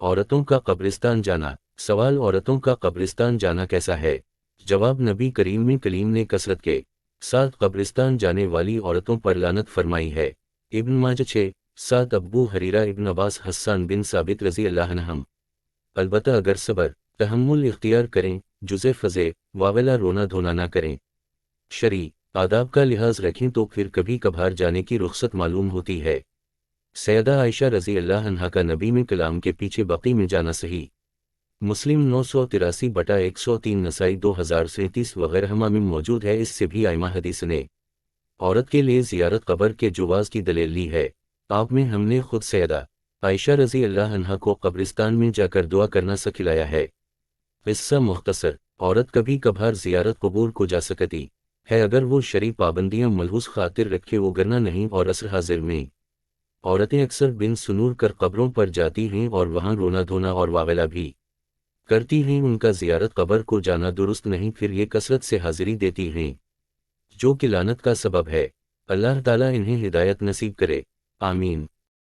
عورتوں کا قبرستان جانا۔ سوال: عورتوں کا قبرستان جانا کیسا ہے؟ جواب: نبی کریم کلیم نے کثرت کے ساتھ قبرستان جانے والی عورتوں پر لعنت فرمائی ہے۔ ابن ماجہ 6:7 ابو ہریرہ ابن عباس حسان بن ثابت رضی اللہ عنہم۔ البتہ اگر صبر تحمل اختیار کریں، جزے فضے واویلا رونا دھونا نہ کریں، شرعی آداب کا لحاظ رکھیں تو پھر کبھی کبھار جانے کی رخصت معلوم ہوتی ہے۔ سیدہ عائشہ رضی اللہ عنہا کا نبی میں کلام کے پیچھے بقیع میں جانا صحیح مسلم 983/103 نسائی 2037 وغیرہ میں موجود ہے۔ اس سے بھی ائمہ حدیث نے عورت کے لیے زیارت قبر کے جواز کی دلیل لی ہے۔ آپ میں ہم نے خود سیدہ عائشہ رضی اللہ عنہا کو قبرستان میں جا کر دعا کرنا سکھلایا ہے۔ قصہ مختصر: عورت کبھی کبھار زیارت قبور کو جا سکتی ہے اگر وہ شرعی پابندیاں ملحوظ خاطر رکھے، وگرنہ نہیں۔ اور عصر حاضر میں عورتیں اکثر بن سنور کر قبروں پر جاتی ہیں اور وہاں رونا دھونا اور واویلا بھی کرتی ہیں۔ ان کا زیارت قبر کو جانا درست نہیں، پھر یہ کثرت سے حاضری دیتی ہیں جو کہ لعنت کا سبب ہے۔ اللہ تعالیٰ انہیں ہدایت نصیب کرے، آمین۔